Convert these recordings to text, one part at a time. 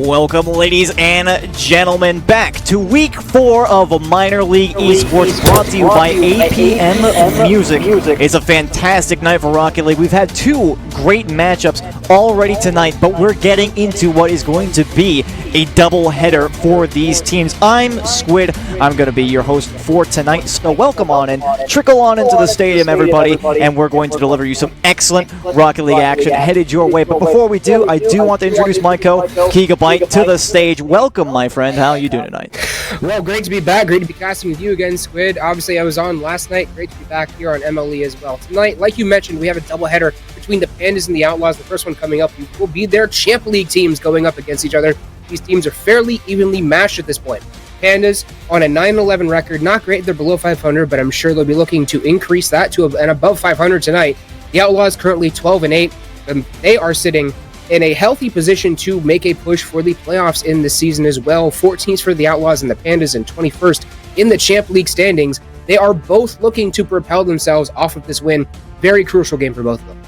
Welcome, ladies and gentlemen, back to week 4 of Minor League Esports, brought to you by APM Music. It's a fantastic night for Rocket League. We've had 2 great matchups already tonight, but we're getting into what is going to be a double-header for these teams. I'm Squid. I'm going to be your host for tonight, so welcome on in. Trickle on into the stadium, everybody, and we're going to deliver you some excellent Rocket League action headed your way. But before we do, I do want to introduce my Gigabyte to the stage. Welcome, my friend. How are you doing tonight? Well, great to be back. Great to be casting with you again, Squid. Obviously, I was on last night. Great to be back here on MLE as well. Tonight, like you mentioned, we have a doubleheader between the Pandas and the Outlaws. The first one coming up will be their Champ League teams going up against each other. These teams are fairly evenly matched at this point. Pandas on a 9-11 record. Not great. They're below 500, but I'm sure they'll be looking to increase that to an above 500 tonight. The Outlaws currently 12-8. They are sitting in a healthy position to make a push for the playoffs in the season as well. 14th for the Outlaws and the Pandas, and 21st in the Champ League standings. They are both looking to propel themselves off of this win. Very crucial game for both of them.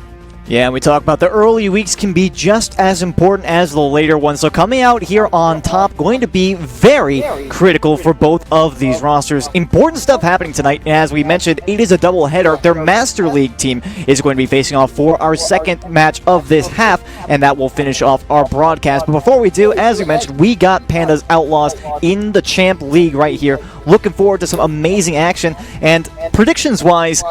Yeah, we talk about the early weeks can be just as important as the later ones. So coming out here on top, going to be very critical for both of these rosters. Important stuff happening tonight. As we mentioned, it is a doubleheader. Their Master League team is going to be facing off for our second match of this half, and that will finish off our broadcast. But before we do, as we mentioned, we got Pandas Outlaws in the Champ League right here. Looking forward to some amazing action. And predictions-wise,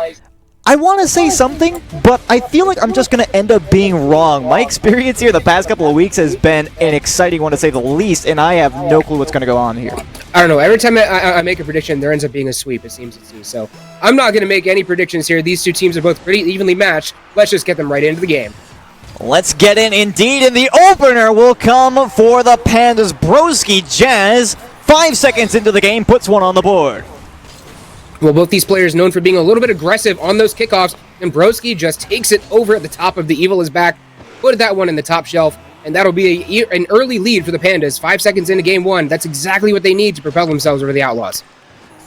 I want to say something, but I feel like I'm just going to end up being wrong. My experience here the past couple of weeks has been an exciting one, to say the least, and I have no clue what's going to go on here. I don't know. Every time I make a prediction, there ends up being a sweep, it seems to me. So I'm not going to make any predictions here. These two teams are both pretty evenly matched. Let's just get them right into the game. Let's get in indeed, and the opener will come for the Pandas. Broski Jazz, 5 seconds into the game, puts one on the board. Well, both these players known for being a little bit aggressive on those kickoffs, and Broski just takes it over at the top of the Evil is Back, put that one in the top shelf, and that'll be an early lead for the Pandas. 5 seconds into game one. That's exactly what they need to propel themselves over the Outlaws.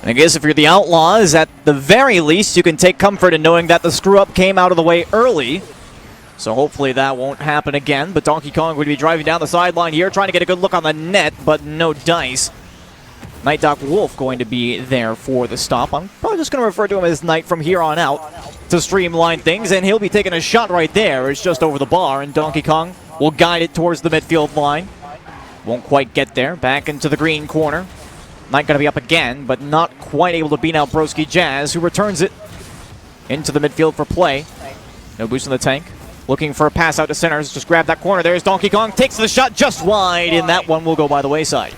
I guess if you're the Outlaws, at the very least, you can take comfort in knowing that the screw-up came out of the way early. So hopefully that won't happen again, but Donkey Kong would be driving down the sideline here, trying to get a good look on the net, but no dice. Night Doc Wolf going to be there for the stop. I'm probably just going to refer to him as Knight from here on out to streamline things, and he'll be taking a shot right there. It's just over the bar, and Donkey Kong will guide it towards the midfield line. Won't quite get there. Back into the green corner. Knight going to be up again, but not quite able to beat out Broski Jazz, who returns it into the midfield for play. No boost in the tank. Looking for a pass out to centers. Just grab that corner. There's Donkey Kong. Takes the shot just wide, and that one will go by the wayside.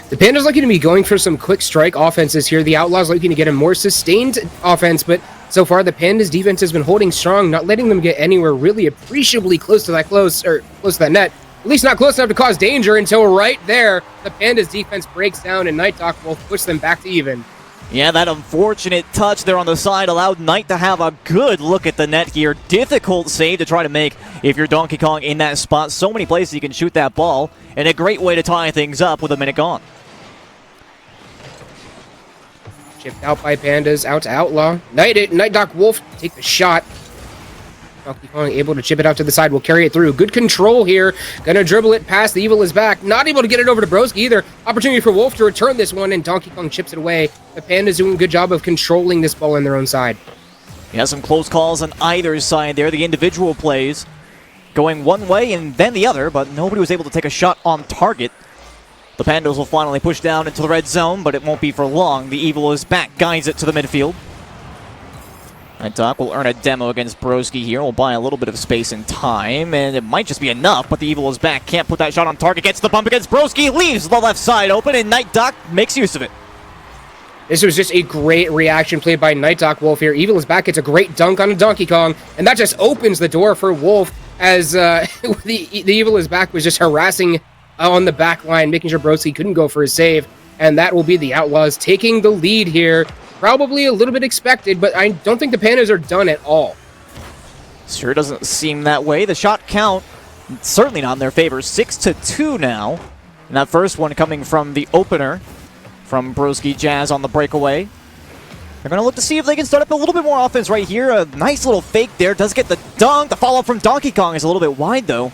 The Pandas looking to be going for some quick strike offenses here. The Outlaws looking to get a more sustained offense, but so far the Pandas defense has been holding strong, not letting them get anywhere really appreciably close to that net. At least not close enough to cause danger until right there, the Pandas defense breaks down and Night Doc will push them back to even. Yeah, that unfortunate touch there on the side allowed Knight to have a good look at the net here. Difficult save to try to make if you're Donkey Kong in that spot. So many places you can shoot that ball, and a great way to tie things up with a minute gone. Chipped out by Pandas, out to Outlaw. Night Doc Wolf take the shot. Donkey Kong able to chip it out to the side, will carry it through. Good control here. Gonna dribble it past the Evil is Back. Not able to get it over to Broski either. Opportunity for Wolf to return this one, and Donkey Kong chips it away. The Pandas doing a good job of controlling this ball on their own side. He has some close calls on either side there. The individual plays going one way and then the other, but nobody was able to take a shot on target. The Pandas will finally push down into the red zone, but it won't be for long. The Evil is Back, guides it to the midfield. Night Doc will earn a demo against Broski here. We'll buy a little bit of space and time, and it might just be enough, but the Evil is Back. Can't put that shot on target. Gets the bump against Broski, leaves the left side open, and Night Doc makes use of it. This was just a great reaction played by Night Doc Wolf here. Evil is Back. It's a great dunk on a Donkey Kong, and that just opens the door for Wolf as the Evil is Back was just harassing on the back line, making sure Broski couldn't go for his save, and that will be the Outlaws taking the lead here. Probably a little bit expected, but I don't think the Pandas are done at all. Sure doesn't seem that way. The shot count, certainly not in their favor. 6-2 now. And that first one coming from the opener from Broski Jazz on the breakaway. They're going to look to see if they can start up a little bit more offense right here. A nice little fake there. Does get the dunk. The follow-up from Donkey Kong is a little bit wide, though.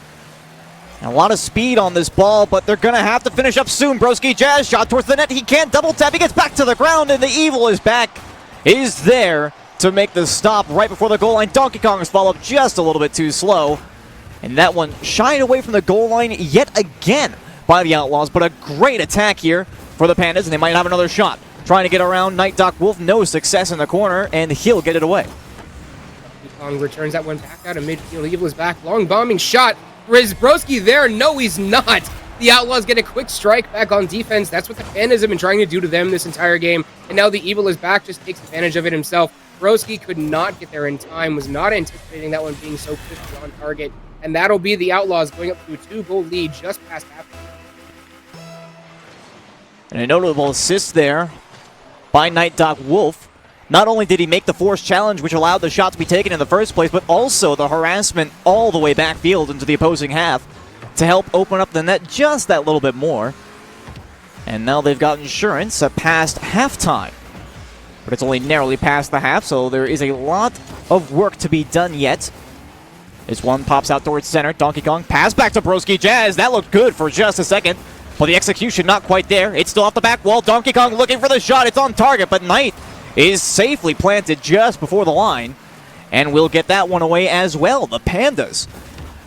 And a lot of speed on this ball, but they're going to have to finish up soon. Broski Jazz shot towards the net. He can't double tap. He gets back to the ground, and the Evil is back. Is there to make the stop right before the goal line. Donkey Kong's followed just a little bit too slow. And that one shied away from the goal line yet again by the Outlaws, but a great attack here for the Pandas, and they might have another shot. Trying to get around Night Doc Wolf, no success in the corner, and he'll get it away. Donkey Kong returns that one back out of midfield. Evil is back, long bombing shot. Is Broski there? No, he's not. The Outlaws get a quick strike back on defense. That's what the Pandas have been trying to do to them this entire game, and now the Evil is back, just takes advantage of it himself. Broski could not get there in time, was not anticipating that one being so quickly on target, and that'll be the Outlaws going up to a 2-goal lead just past half. And a notable assist there by Night Doc Wolf. Not only did he make the force challenge, which allowed the shot to be taken in the first place, but also the harassment all the way backfield into the opposing half to help open up the net just that little bit more. And now they've got insurance past halftime. But it's only narrowly past the half, so there is a lot of work to be done yet. This one pops out towards center. Donkey Kong pass back to Broski Jazz. That looked good for just a second, but the execution not quite there. It's still off the back wall. Donkey Kong looking for the shot. It's on target, but Knight is safely planted just before the line, and we'll get that one away as well. The Pandas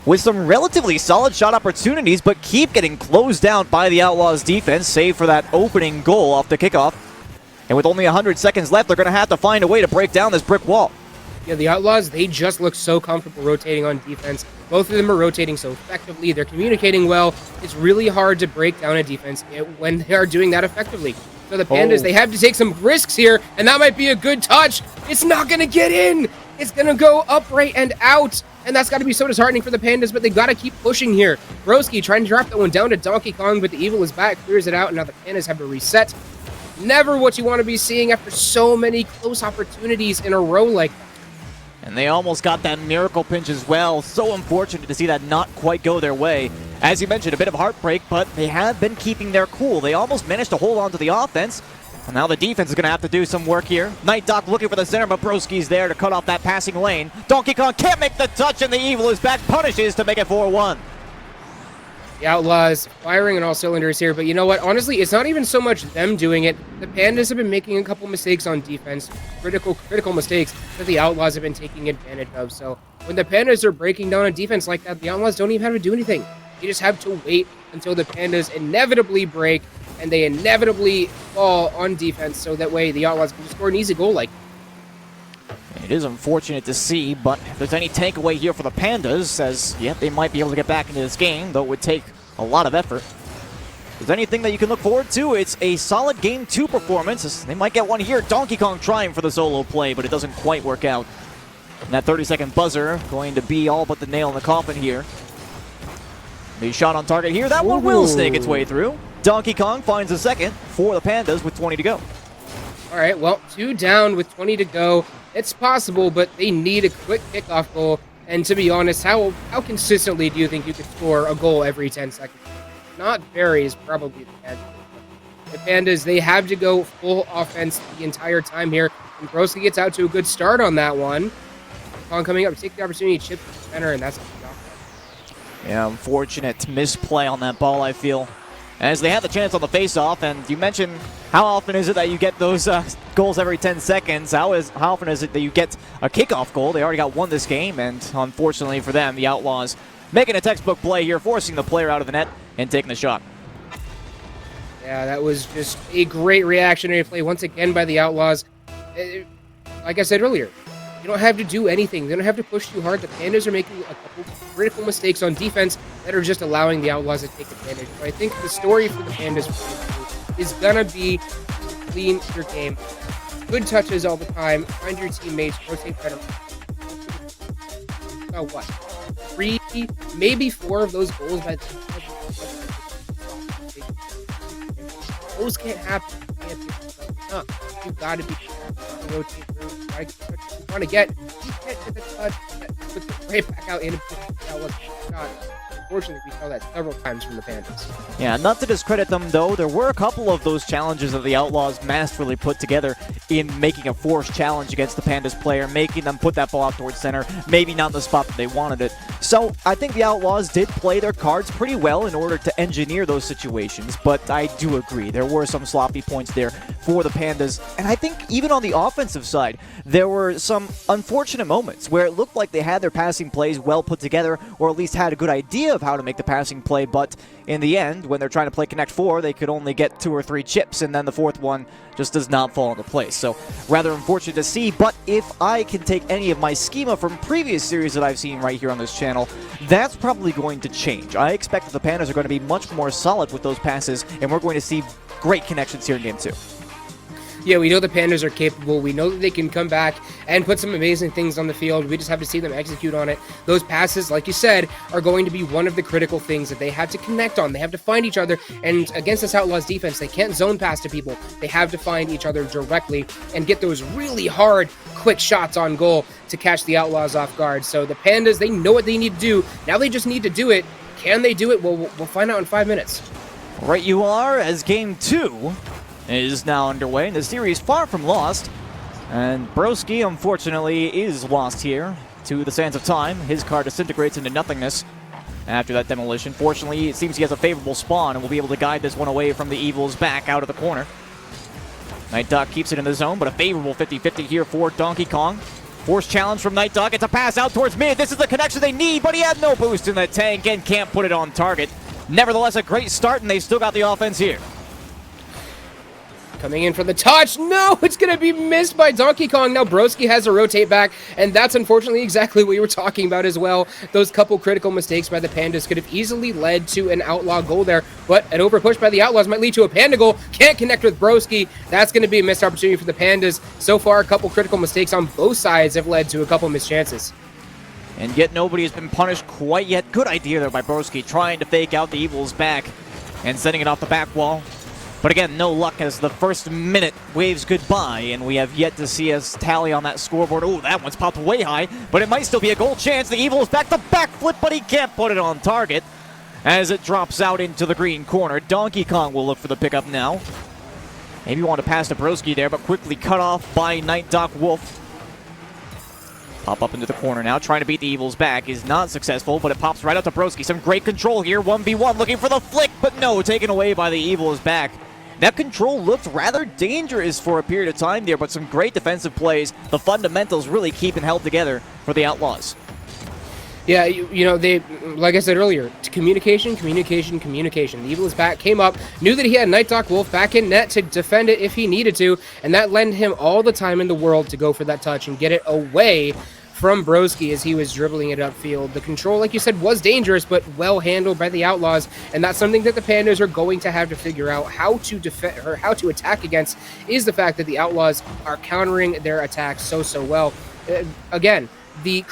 with some relatively solid shot opportunities, but keep getting closed down by the Outlaws defense, save for that opening goal off the kickoff. And with only 100 seconds left, they're going to have to find a way to break down this brick wall. Yeah, the Outlaws, they just look so comfortable rotating on defense. Both of them are rotating so effectively. They're communicating well. It's really hard to break down a defense when they are doing that effectively. So the Pandas, they have to take some risks here, and that might be a good touch. It's not going to get in. It's going to go upright and out, and that's got to be so disheartening for the Pandas, but they got to keep pushing here. Broski trying to drop that one down to Donkey Kong, but the Evil is back, clears it out, and now the Pandas have to reset. Never what you want to be seeing after so many close opportunities in a row like that. And they almost got that miracle pinch as well. So unfortunate to see that not quite go their way. As you mentioned, a bit of heartbreak, but they have been keeping their cool. They almost managed to hold on to the offense. And now the defense is going to have to do some work here. Night Doc looking for the center, but Broski's there to cut off that passing lane. Donkey Kong can't make the touch, and the Evil is back, punishes to make it 4-1. The Outlaws firing on all cylinders here, but you know what? Honestly, it's not even so much them doing it. The Pandas have been making a couple mistakes on defense, critical mistakes that the Outlaws have been taking advantage of. So when the Pandas are breaking down on defense like that, the Outlaws don't even have to do anything. You just have to wait until the Pandas inevitably break and they inevitably fall on defense, so that way the Outlaws can just score an easy goal like that. It is unfortunate to see, but if there's any takeaway here for the Pandas, as, yeah, they might be able to get back into this game, though it would take a lot of effort. If there's anything that you can look forward to, it's a solid Game 2 performance. They might get one here. Donkey Kong trying for the solo play, but it doesn't quite work out. And that 30-second buzzer going to be all but the nail in the coffin here. The shot on target here. That one will snake its way through. Donkey Kong finds a second for the Pandas with 20 to go. All right, well, 2 down with 20 to go. It's possible, but they need a quick kickoff goal. And to be honest, how consistently do you think you could score a goal every 10 seconds? Not very is probably the answer. The Pandas, they have to go full offense the entire time here. And Broski gets out to a good start on that one. Kong coming up, take the opportunity, chip to the center, and that's a good shot. Yeah, unfortunate misplay on that ball, I feel. As they had the chance on the face-off, and you mentioned how often is it that you get those goals every 10 seconds? How often is it that you get a kickoff goal? They already got one this game, and unfortunately for them, the Outlaws making a textbook play here, forcing the player out of the net and taking the shot. Yeah, that was just a great reactionary play once again by the Outlaws. Like I said earlier, you don't have to do anything. They don't have to push too hard. The Pandas are making a couple critical mistakes on defense that are just allowing the Outlaws to take advantage. So I think the story for the Pandas is going to be clean your game. Good touches all the time. Find your teammates. Rotate better. About what? 3, maybe 4 of those goals by the those can't happen. You've got to be rotate through. You want to get. You can't get the touch. Put it right back out in. That was a shot. unfortunately, we saw that several times from the Pandas. Yeah, not to discredit them, though, there were a couple of those challenges that the Outlaws masterfully put together in making a forced challenge against the Pandas player, making them put that ball out towards center, maybe not in the spot that they wanted it. So I think the Outlaws did play their cards pretty well in order to engineer those situations, but I do agree, there were some sloppy points there for the Pandas, and I think even on the offensive side, there were some unfortunate moments where it looked like they had their passing plays well put together, or at least had a good idea of how to make the passing play, but in the end, when they're trying to play Connect 4, they could only get 2 or 3 chips, and then the fourth one just does not fall into place. So, rather unfortunate to see, but if I can take any of my schema from previous series that I've seen right here on this channel, that's probably going to change. I expect that the Pandas are going to be much more solid with those passes, and we're going to see great connections here in Game 2. Yeah, we know the Pandas are capable. We know that they can come back and put some amazing things on the field. We just have to see them execute on it. Those passes, like you said, are going to be one of the critical things that they have to connect on. They have to find each other. And against this Outlaws defense, they can't zone pass to people. They have to find each other directly and get those really hard, quick shots on goal to catch the Outlaws off guard. So the Pandas, they know what they need to do. Now they just need to do it. Can they do it? We'll find out in 5 minutes. Right you are, as Game 2 is now underway. The series far from lost, and Broski, unfortunately, is lost here to the sands of time. His car disintegrates into nothingness after that demolition. Fortunately, it seems he has a favorable spawn and will be able to guide this one away from the Evils back out of the corner. Night Dog keeps it in the zone, but a favorable 50-50 here for Donkey Kong. Forced challenge from Night Dog. It's a pass out towards mid. This is the connection they need, but he had no boost in the tank and can't put it on target. Nevertheless, a great start, and they still got the offense here. Coming in for the touch. No, it's going to be missed by Donkey Kong. Now Broski has to rotate back, and that's unfortunately exactly what you were talking about as well. Those couple critical mistakes by the Pandas could have easily led to an Outlaw goal there, but an overpush by the Outlaws might lead to a Panda goal. Can't connect with Broski. That's going to be a missed opportunity for the Pandas. So far, a couple critical mistakes on both sides have led to a couple missed chances. And yet nobody has been punished quite yet. Good idea there by Broski, trying to fake out the Evils back and sending it off the back wall. But again, no luck as the first minute waves goodbye, and we have yet to see us tally on that scoreboard. Oh, that one's popped way high, but it might still be a goal chance. The Evil is back to back flip, but he can't put it on target as it drops out into the green corner. Donkey Kong will look for the pickup now. Maybe want to pass to Broski there, but quickly cut off by Night Doc Wolf. Pop up into the corner now, trying to beat the Evils back. Is not successful, but it pops right up to Broski. Some great control here, 1v1, looking for the flick, but no, taken away by the Evils back. That control looked rather dangerous for a period of time there, but some great defensive plays. The fundamentals really keeping held together for the Outlaws. Yeah, you know, they, like I said earlier, communication. The Evil is back, came up, knew that he had Night Doc Wolf back in net to defend it if he needed to, and that lent him all the time in the world to go for that touch and get it away from Broski as he was dribbling it upfield. The control, like you said, was dangerous, but well handled by the Outlaws, and that's something that the Pandas are going to have to figure out how to defend or how to attack against, is the fact that the Outlaws are countering their attacks so well. Again, the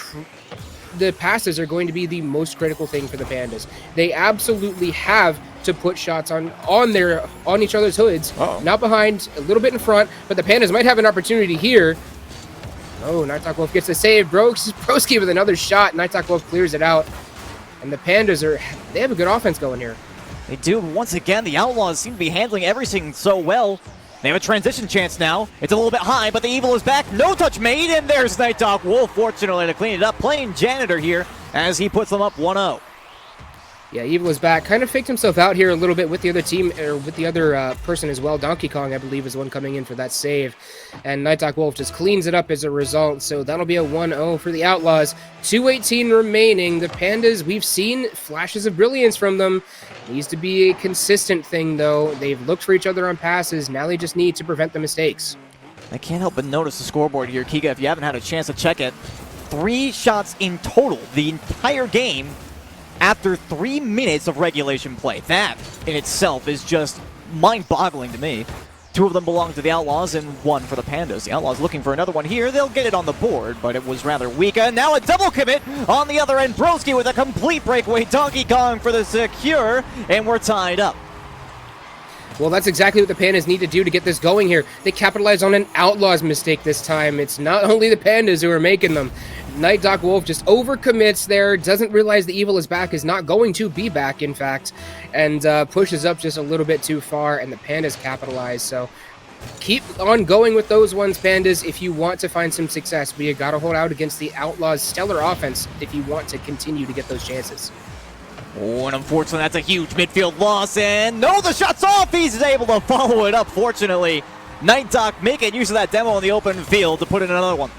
passes are going to be the most critical thing for the Pandas. They absolutely have to put shots on each other's hoods. Not behind, a little bit in front, but the Pandas might have an opportunity here. Oh, Night Doc Wolf gets the save. Broski with another shot. Night Doc Wolf clears it out. And the Pandas they have a good offense going here. They do. Once again, the Outlaws seem to be handling everything so well. They have a transition chance now. It's a little bit high, but the Evil is back. No touch made, and there's Night Doc Wolf, fortunately, to clean it up. Playing janitor here as he puts them up 1-0. Yeah, Evil is back. Kind of faked himself out here a little bit with the other team, or with the other person as well. Donkey Kong, I believe, is the one coming in for that save. And Night Doc Wolf just cleans it up as a result. So that'll be a 1-0 for the Outlaws. 2:18 remaining. The Pandas, we've seen flashes of brilliance from them. Needs to be a consistent thing, though. They've looked for each other on passes. Now they just need to prevent the mistakes. I can't help but notice the scoreboard here, Kika, if you haven't had a chance to check it. 3 shots in total the entire game after 3 minutes of regulation play. That in itself is just mind-boggling to me. 2 of them belong to the Outlaws and 1 for the Pandas. The Outlaws looking for another one here. They'll get it on the board, but it was rather weak. And now a double commit on the other end. Broski with a complete breakaway. Donkey Kong for the secure, and we're tied up. Well, that's exactly what the Pandas need to do to get this going here. They capitalize on an Outlaws mistake this time. It's not only the Pandas who are making them. Night Doc Wolf just overcommits there, doesn't realize the Evil is back, is not going to be back, in fact, and pushes up just a little bit too far, and the Pandas capitalize. So keep on going with those ones, Pandas, if you want to find some success, but you got to hold out against the Outlaws' stellar offense if you want to continue to get those chances. Oh, and unfortunately, that's a huge midfield loss, and no, the shot's off! He's able to follow it up, fortunately. Night Doc making use of that demo in the open field to put in another one.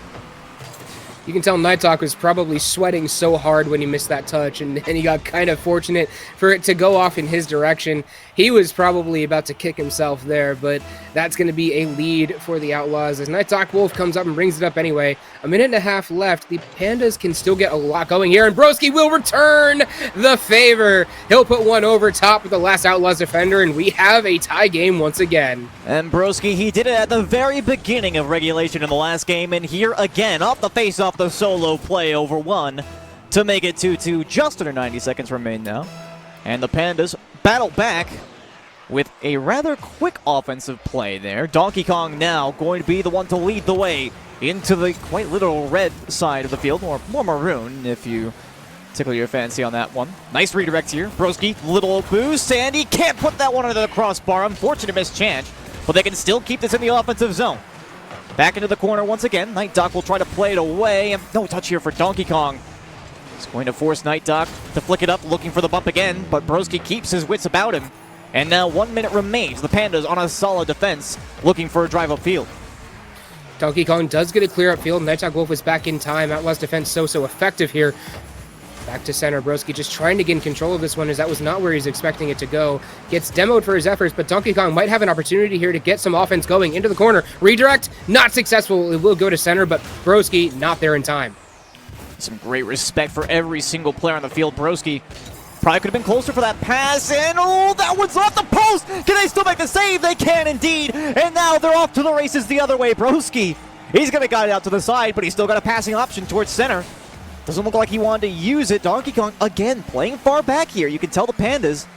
You can tell Night Doc was probably sweating so hard when he missed that touch, and he got kind of fortunate for it to go off in his direction. He was probably about to kick himself there, but that's going to be a lead for the Outlaws as Night Doc Wolf comes up and brings it up anyway. A minute and a half left. The Pandas can still get a lot going here, and Broski will return the favor. He'll put one over top of the last Outlaws defender, and we have a tie game once again. And Broski, he did it at the very beginning of regulation in the last game, and here again, off the face-off, the solo play over one to make it 2-2. Just under 90 seconds remain now. And the Pandas battle back with a rather quick offensive play there. Donkey Kong now going to be the one to lead the way into the quite literal red side of the field, or more maroon if you tickle your fancy on that one. Nice redirect here. Broski, little boost, and he can't put that one under the crossbar. Unfortunate missed chance, but they can still keep this in the offensive zone. Back into the corner once again. Night Doc will try to play it away, and no touch here for Donkey Kong. He's going to force Night Doc to flick it up, looking for the bump again, but Broski keeps his wits about him. And now 1 minute remains. The Pandas on a solid defense, looking for a drive upfield. Donkey Kong does get a clear upfield. Night Doc Wolf is back in time. Outlaws defense so effective here. Back to center. Broski just trying to get in control of this one, as that was not where he's expecting it to go. Gets demoed for his efforts, but Donkey Kong might have an opportunity here to get some offense going into the corner. Redirect, not successful. It will go to center, but Broski not there in time. Some great respect for every single player on the field. Broski probably could have been closer for that pass, and oh, that one's off the post! Can they still make the save? They can indeed, and now they're off to the races the other way. Broski, he's going to guide it out to the side, but he's still got a passing option towards center. Doesn't look like he wanted to use it. Donkey Kong, again, playing far back here. You can tell the Pandas,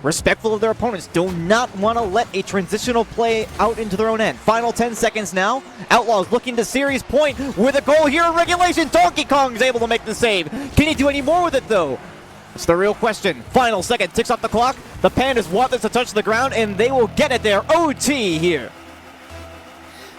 respectful of their opponents, do not want to let a transitional play out into their own end. Final 10 seconds now. Outlaws looking to series point with a goal here in regulation. Donkey Kong's able to make the save. Can he do any more with it, though? It's the real question. Final second ticks off the clock. The Pandas want this to touch the ground, and they will get it there. OT here.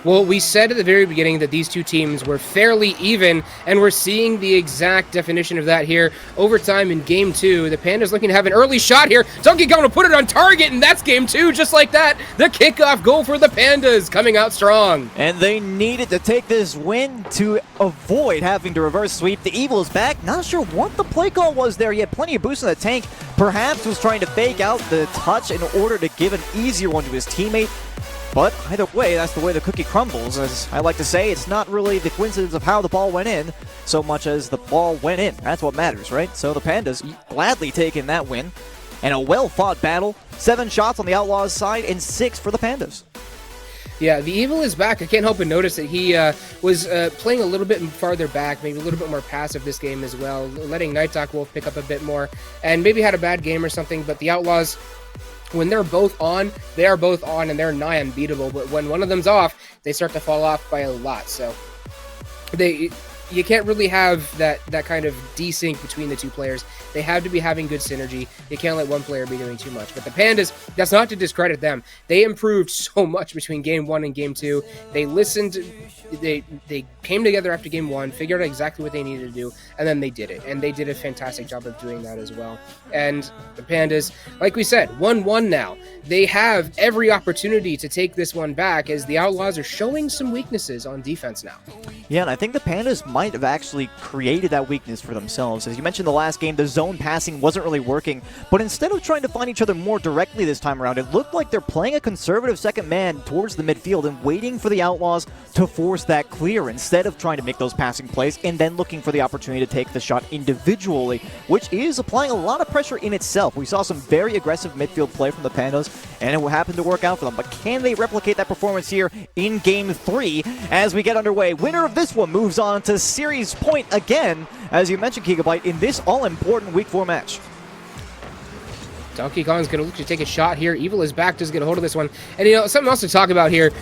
Well, we said at the very beginning that these two teams were fairly even, and we're seeing the exact definition of that here. Overtime in Game 2, the Pandas looking to have an early shot here. Donkey Kong will put it on target, and that's Game 2, just like that. The kickoff goal for the Pandas, coming out strong. And they needed to take this win to avoid having to reverse sweep. The Evil is back. Not sure what the play call was there. He had plenty of boost in the tank. Perhaps was trying to fake out the touch in order to give an easier one to his teammate. But either way, that's the way the cookie crumbles. As I like to say, it's not really the coincidence of how the ball went in so much as the ball went in. That's what matters, right? So the Pandas gladly taking that win. And a well-fought battle. 7 shots on the Outlaws side and 6 for the Pandas. Yeah, the Evil is back. I can't help but notice that he was playing a little bit farther back, maybe a little bit more passive this game as well, letting Night Doc Wolf pick up a bit more, and maybe had a bad game or something, but the Outlaws, when they're both on, they are both on, and they're nigh unbeatable. But when one of them's off, they start to fall off by a lot. So you can't really have that kind of desync between the two players. They have to be having good synergy. You can't let one player be doing too much. But the Pandas, that's not to discredit them. They improved so much between Game 1 and Game 2. They listened. They came together after Game 1, figured out exactly what they needed to do, and then they did it. And they did a fantastic job of doing that as well. And the Pandas, like we said, 1-1 now. They have every opportunity to take this one back, as the Outlaws are showing some weaknesses on defense now. Yeah, and I think the Pandas might have actually created that weakness for themselves. As you mentioned the last game, the zone passing wasn't really working, but instead of trying to find each other more directly this time around, it looked like they're playing a conservative second man towards the midfield and waiting for the Outlaws to force that clear instead of trying to make those passing plays and then looking for the opportunity to take the shot individually, which is applying a lot of pressure in itself. We saw some very aggressive midfield play from the Pandas, and it happened to work out for them. But can they replicate that performance here in Game 3 as we get underway? Winner of this one moves on to series point again, as you mentioned, Gigabyte, in this all-important Week 4 match. Donkey Kong's going to look to take a shot here. Evil is back, just get a hold of this one. And, something else to talk about here.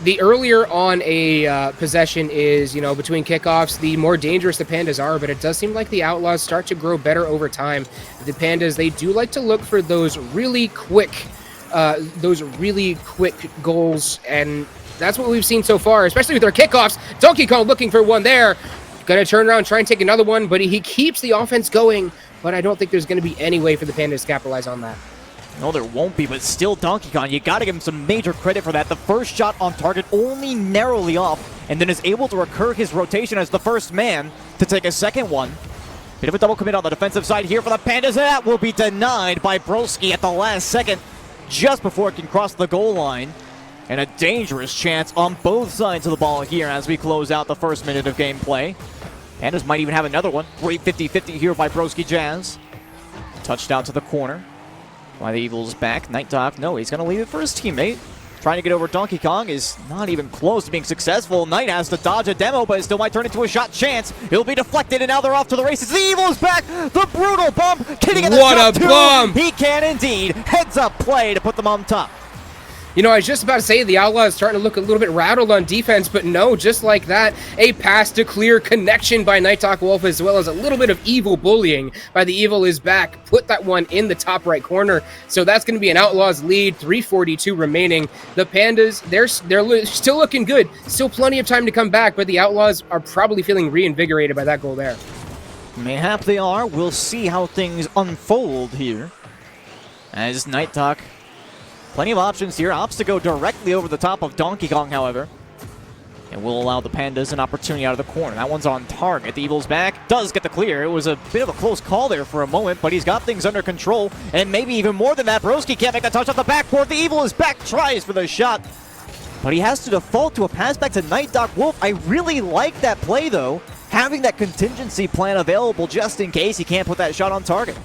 The earlier on a possession is, between kickoffs, the more dangerous the Pandas are, but it does seem like the Outlaws start to grow better over time. The Pandas, they do like to look for those really quick goals, and that's what we've seen so far, especially with their kickoffs. Donkey Kong looking for one there. Going to turn around, try and take another one, but he keeps the offense going, but I don't think there's going to be any way for the Pandas to capitalize on that. No, there won't be, but still Donkey Kong, you got to give him some major credit for that. The first shot on target only narrowly off, and then is able to recur his rotation as the first man to take a second one. Bit of a double commit on the defensive side here for the Pandas, and that will be denied by Broski at the last second, just before it can cross the goal line. And a dangerous chance on both sides of the ball here as we close out the first minute of gameplay. Pandas might even have another one. Great 50-50 here by Broski Jazz. Touched out to the corner. Why the Evil's back. Night Dog, no, he's going to leave it for his teammate. Trying to get over Donkey Kong is not even close to being successful. Knight has to dodge a demo, but it still might turn into a shot chance. It'll be deflected, and now they're off to the races. The Evil's back! The brutal bump! Kidding at the what a bump! He can indeed. Heads up play to put them on top. I was just about to say the Outlaws starting to look a little bit rattled on defense, but no, just like that, a pass to clear connection by Nighthawk Wolf, as well as a little bit of Evil bullying by the Evil is back. Put that one in the top right corner. So that's going to be an Outlaws lead, 3:42 remaining. The Pandas, they're still looking good. Still plenty of time to come back, but the Outlaws are probably feeling reinvigorated by that goal there. Mayhap they are. We'll see how things unfold here. As Nighthawk, plenty of options here. Opts to go directly over the top of Donkey Kong, however. And will allow the Pandas an opportunity out of the corner. That one's on target. The Evil's back. Does get the clear. It was a bit of a close call there for a moment, but he's got things under control. And maybe even more than that. Broski can't make the touch off the backboard. The Evil is back. Tries for the shot. But he has to default to a pass back to Night Dog Wolf. I really like that play, though. Having that contingency plan available just in case he can't put that shot on target.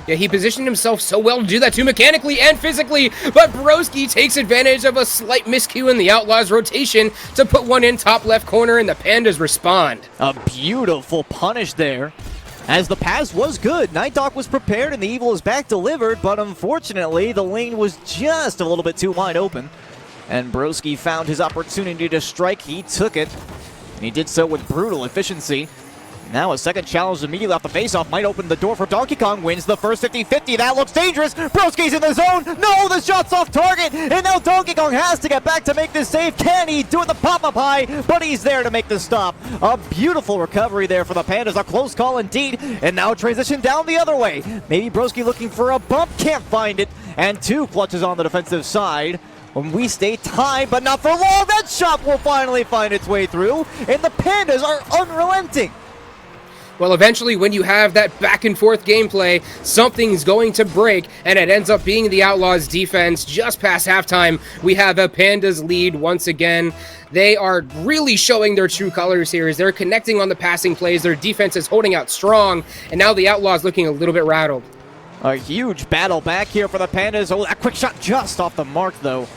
Yeah, he positioned himself so well to do that too, mechanically and physically, but Broski takes advantage of a slight miscue in the Outlaws' rotation to put one in top left corner, and the Pandas respond. A beautiful punish there. As the pass was good, Night Dog was prepared and the Evil is back delivered, but unfortunately the lane was just a little bit too wide open. And Broski found his opportunity to strike. He took it, and he did so with brutal efficiency. Now a second challenge immediately off the faceoff might open the door for Donkey Kong. Wins the first 50-50. That looks dangerous. Broski's in the zone. No, the shot's off target. And now Donkey Kong has to get back to make this save. Can he do it the pop-up high? But he's there to make the stop. A beautiful recovery there for the Pandas. A close call indeed. And now transition down the other way. Maybe Broski looking for a bump. Can't find it. And two clutches on the defensive side. When we stay tied, but not for long. That shot will finally find its way through. And the Pandas are unrelenting. Well, eventually, when you have that back-and-forth gameplay, something's going to break, and it ends up being the Outlaws' defense. Just past halftime, we have a Pandas lead once again. They are really showing their true colors here as they're connecting on the passing plays. Their defense is holding out strong, and now the Outlaws looking a little bit rattled. A huge battle back here for the Pandas. Oh, that quick shot just off the mark, though.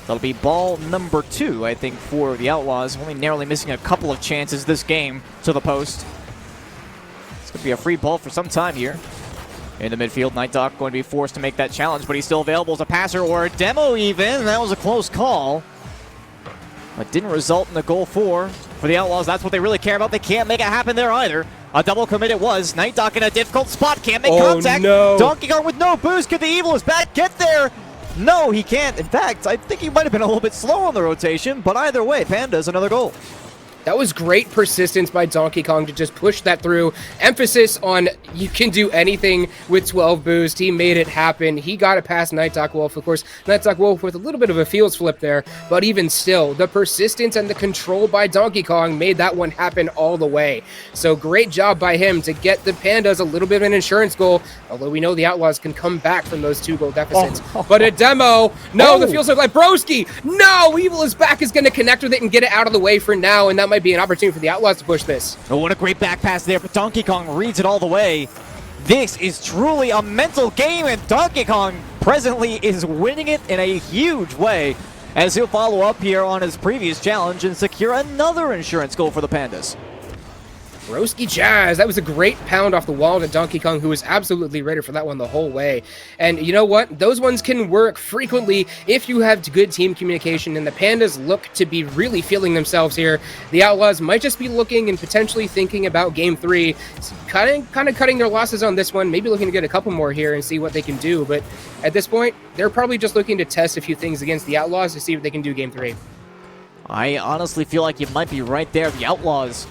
That'll be ball number 2, I think, for the Outlaws. Only narrowly missing a couple of chances this game to the post. It's going to be a free ball for some time here. In the midfield, Night Dog going to be forced to make that challenge, but he's still available as a passer or a demo even. That was a close call. But didn't result in a goal for the Outlaws. That's what they really care about. They can't make it happen there either. A double commit it was. Night Dog in a difficult spot. Can't make contact. No. Donkey Kong with no boost. Could the Evil is back. Get there. No, he can't. In fact, I think he might have been a little bit slow on the rotation, but either way, Pandas another goal. That was great persistence by Donkey Kong to just push that through. Emphasis on you can do anything with 12 boost. He made it happen. He got it past Night Dog Wolf. Of course, Night Dog Wolf with a little bit of a fields flip there, but even still, the persistence and the control by Donkey Kong made that one happen all the way. So great job by him to get the Pandas a little bit of an insurance goal, although we know the Outlaws can come back from those 2-goal deficits. But a demo, no, the fields look like Broski. No, Evil is back, is going to connect with it and get it out of the way for now, and that might be an opportunity for the Outlaws to push this. Oh, what a great back pass there, but Donkey Kong reads it all the way. This is truly a mental game, and Donkey Kong presently is winning it in a huge way as he'll follow up here on his previous challenge and secure another insurance goal for the Pandas. Broski Jazz, that was a great pound off the wall to Donkey Kong, who was absolutely ready for that one the whole way. And you know what? Those ones can work frequently if you have good team communication, and the Pandas look to be really feeling themselves here. The Outlaws might just be looking and potentially thinking about Game 3, kind of cutting their losses on this one, maybe looking to get a couple more here and see what they can do. But at this point, they're probably just looking to test a few things against the Outlaws to see what they can do Game 3. I honestly feel like you might be right there. The Outlaws,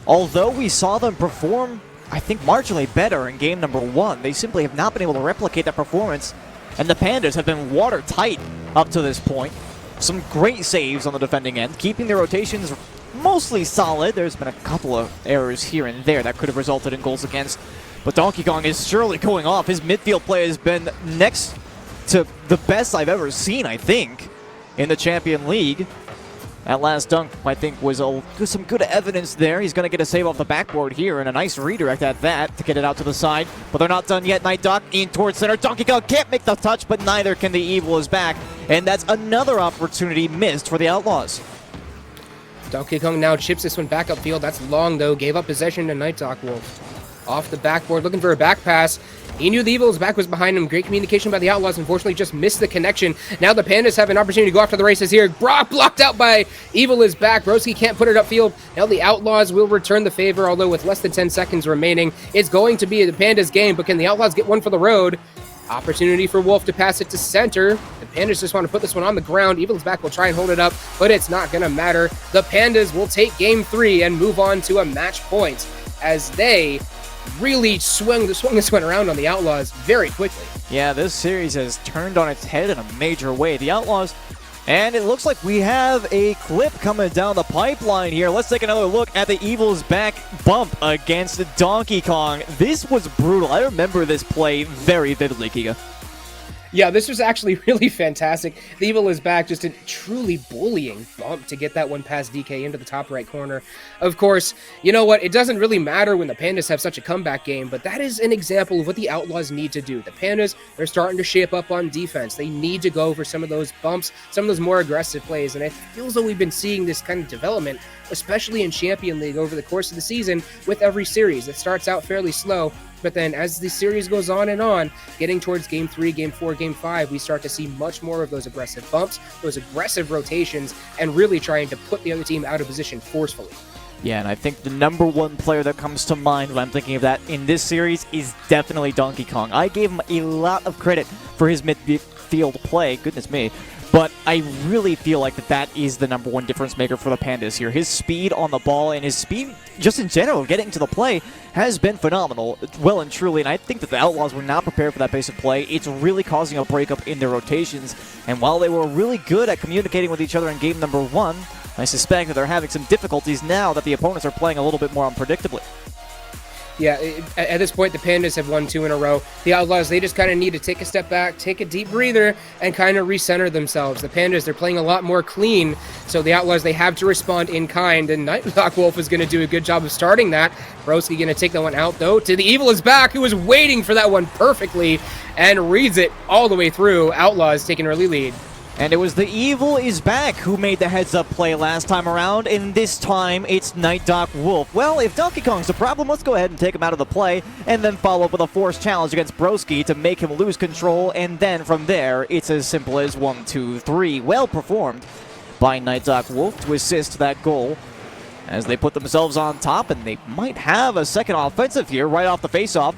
although we saw them perform, I think, marginally better in game number 1, they simply have not been able to replicate that performance, and the Pandas have been watertight up to this point. Some great saves on the defending end, keeping their rotations mostly solid. There's been a couple of errors here and there that could have resulted in goals against, but Donkey Kong is surely going off. His midfield play has been next to the best I've ever seen, I think, in the Champion League. That last dunk, I think, was some good evidence there. He's going to get a save off the backboard here, and a nice redirect at that to get it out to the side. But they're not done yet. Night Doc in towards center. Donkey Kong can't make the touch, but neither can the Evil is back. And that's another opportunity missed for the Outlaws. Donkey Kong now chips this one back upfield. That's long, though. Gave up possession to Night Doc Wolf. Off the backboard, looking for a back pass. He knew the Evil's back was behind him. Great communication by the Outlaws. Unfortunately, just missed the connection. Now the Pandas have an opportunity to go after the races here. Brock blocked out by Evil is back. Broski can't put it upfield. Now the Outlaws will return the favor, although with less than 10 seconds remaining. It's going to be the Pandas game, but can the Outlaws get one for the road? Opportunity for Wolf to pass it to center. The Pandas just want to put this one on the ground. Evil's back will try and hold it up, but it's not going to matter. The Pandas will take game 3 and move on to a match point as they really swung this one around on the Outlaws very quickly. Yeah, this series has turned on its head in a major way. The Outlaws, and it looks like we have a clip coming down the pipeline here. Let's take another look at the Evil's back bump against Donkey Kong. This was brutal. I remember this play very vividly, Giga. Yeah, this was actually really fantastic. The Evil is back, just a truly bullying bump to get that one past DK into the top right corner. Of course, you know what? It doesn't really matter when the Pandas have such a comeback game, but that is an example of what the Outlaws need to do. The Pandas, they're starting to shape up on defense. They need to go for some of those bumps, some of those more aggressive plays, and it feels like we've been seeing this kind of development, especially in Champion League over the course of the season with every series. It starts out fairly slow, but then as the series goes on and on, getting towards Game 3, Game 4, Game 5, we start to see much more of those aggressive bumps, those aggressive rotations, and really trying to put the other team out of position forcefully. Yeah, and I think the number one player that comes to mind when I'm thinking of that in this series is definitely Donkey Kong. I gave him a lot of credit for his midfield play, goodness me, but I really feel like that is the number one difference maker for the Pandas here. His speed on the ball and his speed just in general getting to the play has been phenomenal, well and truly, and I think that the Outlaws were not prepared for that pace of play. It's really causing a breakup in their rotations, and while they were really good at communicating with each other in game number 1, I suspect that they're having some difficulties now that the opponents are playing a little bit more unpredictably. Yeah, at this point, the Pandas have won 2 in a row. The Outlaws, they just kind of need to take a step back, take a deep breather, and kind of recenter themselves. The Pandas, they're playing a lot more clean, so the Outlaws, they have to respond in kind, and Nighthawk Wolf is going to do a good job of starting that. Broski going to take that one out, though, to the Evil is back, who was waiting for that one perfectly, and reads it all the way through. Outlaws taking early lead. And it was the Evil is back who made the heads-up play last time around, and this time it's Night Doc Wolf. Well, if Donkey Kong's the problem, let's go ahead and take him out of the play, and then follow up with a forced challenge against Broski to make him lose control, and then from there, it's as simple as 1, 2, 3. Well performed by Night Doc Wolf to assist that goal as they put themselves on top, and they might have a second offensive here right off the face-off.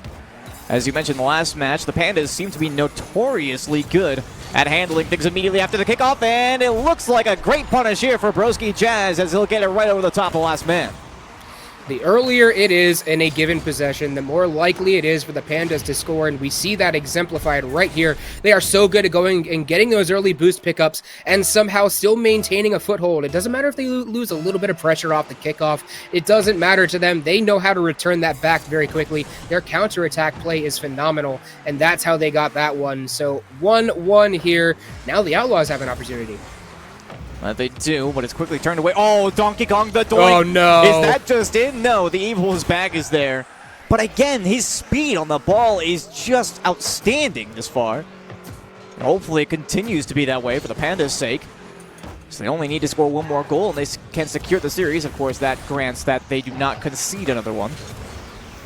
As you mentioned in the last match, the Pandas seem to be notoriously good at handling things immediately after the kickoff, and it looks like a great punish here for Broski Jazz as he'll get it right over the top of the last man. The earlier it is in a given possession, the more likely it is for the Pandas to score, and we see that exemplified right here. They are so good at going and getting those early boost pickups and somehow still maintaining a foothold. It doesn't matter if they lose a little bit of pressure off the kickoff. It doesn't matter to them. They know how to return that back very quickly. Their counterattack play is phenomenal, and that's how they got that one. So 1-1 here. Now the Outlaws have an opportunity. They do, but it's quickly turned away. Oh, Donkey Kong, the doink. Oh, no. Is that just in? No, the Evil's back is there. But again, his speed on the ball is just outstanding this far. And hopefully it continues to be that way for the Pandas' sake. So they only need to score one more goal, and they can secure the series. Of course, that grants that they do not concede another one.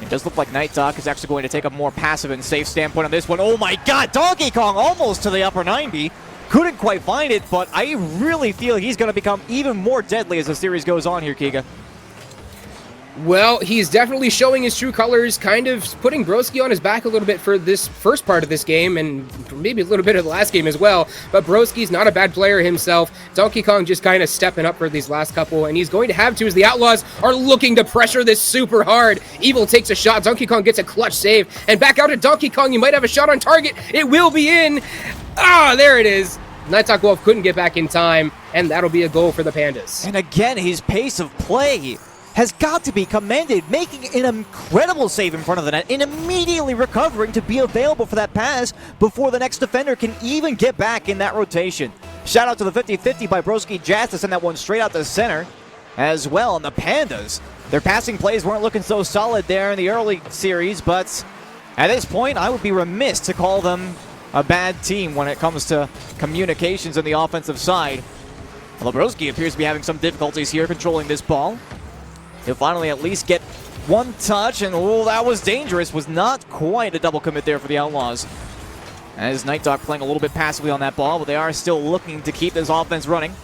It does look like Night is actually going to take a more passive and safe standpoint on this one. Oh my god, Donkey Kong almost to the upper 90. Couldn't quite find it, but I really feel he's going to become even more deadly as the series goes on here, Kiga. Well, he's definitely showing his true colors, kind of putting Broski on his back a little bit for this first part of this game, and maybe a little bit of the last game as well. But Broski's not a bad player himself. Donkey Kong just kind of stepping up for these last couple, and he's going to have to as the Outlaws are looking to pressure this super hard. Evil takes a shot. Donkey Kong gets a clutch save, and back out to Donkey Kong. You might have a shot on target. It will be in. Ah, there it is. Nighthawk Wolf couldn't get back in time, and that'll be a goal for the Pandas. And again, his pace of play has got to be commended, making an incredible save in front of the net and immediately recovering to be available for that pass before the next defender can even get back in that rotation. Shout out to the 50-50 by Broski Jazz to send that one straight out the center as well. And the Pandas, their passing plays weren't looking so solid there in the early series, but at this point, I would be remiss to call them a bad team when it comes to communications on the offensive side. Although Broski appears to be having some difficulties here controlling this ball. He'll finally at least get one touch, and oh, that was dangerous. Was not quite a double commit there for the Outlaws. As Night Dog playing a little bit passively on that ball, but they are still looking to keep this offense running.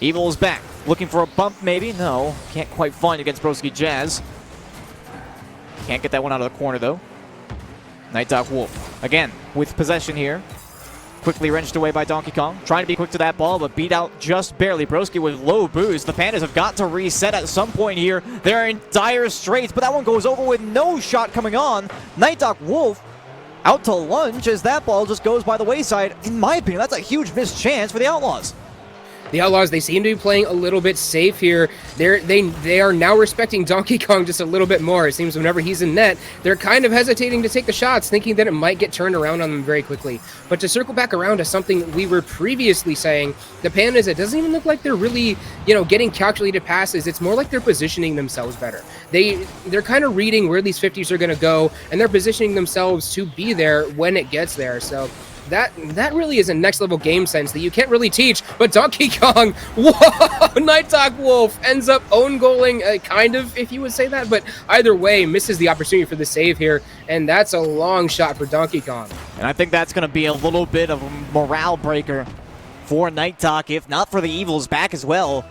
Evil is back. Looking for a bump, maybe? No. Can't quite find against Broski Jazz. Can't get that one out of the corner, though. Night Dog Wolf, again, with possession here. Quickly wrenched away by Donkey Kong. Trying to be quick to that ball, but beat out just barely. Broski with low boost. The Pandas have got to reset at some point here. They're in dire straits, but that one goes over with no shot coming on. Night Dog Wolf out to lunge as that ball just goes by the wayside. In my opinion, that's a huge missed chance for the Outlaws. The Outlaws, they seem to be playing a little bit safe here. They are now respecting Donkey Kong just a little bit more. It seems whenever he's in net, they're kind of hesitating to take the shots, thinking that it might get turned around on them very quickly. But to circle back around to something we were previously saying, the Pandas, it doesn't even look like they're really, getting calculated passes. It's more like they're positioning themselves better. They're kind of reading where these 50s are going to go, and they're positioning themselves to be there when it gets there. So that really is a next level game sense that you can't really teach. But Donkey Kong, whoa, Nighthawk Wolf ends up own goaling, kind of, if you would say that. But either way, misses the opportunity for the save here, and that's a long shot for Donkey Kong. And I think that's going to be a little bit of a morale breaker for Nighthawk, if not for the Evil's back as well.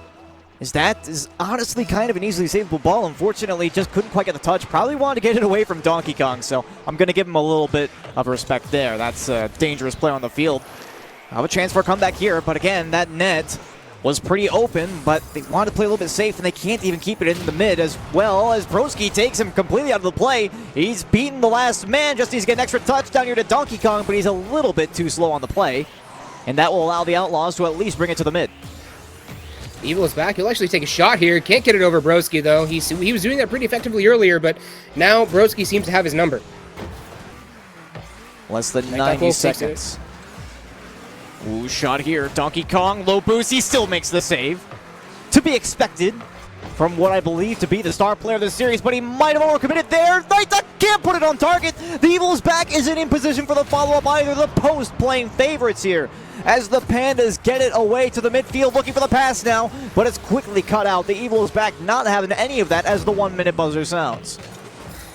That is honestly kind of an easily savable ball. Unfortunately, just couldn't quite get the touch. Probably wanted to get it away from Donkey Kong, so I'm going to give him a little bit of respect there. That's a dangerous player on the field. Have a chance for a comeback here, but again, that net was pretty open, but they wanted to play a little bit safe, and they can't even keep it in the mid, as well as Broski takes him completely out of the play. He's beaten the last man, just needs to get an extra touch down here to Donkey Kong, but he's a little bit too slow on the play, and that will allow the Outlaws to at least bring it to the mid. Evil is back. He'll actually take a shot here. Can't get it over Broski, though. He was doing that pretty effectively earlier, but now Broski seems to have his number. Less than 90 seconds. Ooh, shot here. Donkey Kong, low boost. He still makes the save. To be expected from what I believe to be the star player of the series, but he might have overcommitted there. Nighthawk can't put it on target. The Evil's back isn't in position for the follow-up either. The post playing favorites here as the Pandas get it away to the midfield, looking for the pass now, but it's quickly cut out. The Evil's back not having any of that as the 1-minute buzzer sounds.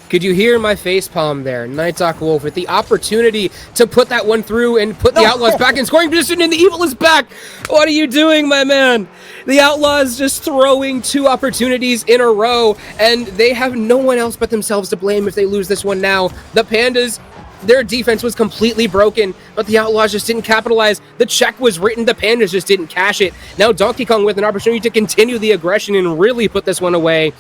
Could you hear my facepalm there? Nighthawk Wolf with the opportunity to put that one through and put the Outlaws back in scoring position, and the Evil is back. What are you doing, my man? The Outlaws just throwing 2 opportunities in a row, and they have no one else but themselves to blame if they lose this one now. The Pandas, their defense was completely broken, but the Outlaws just didn't capitalize. The check was written, the Pandas just didn't cash it. Now Donkey Kong with an opportunity to continue the aggression and really put this one away.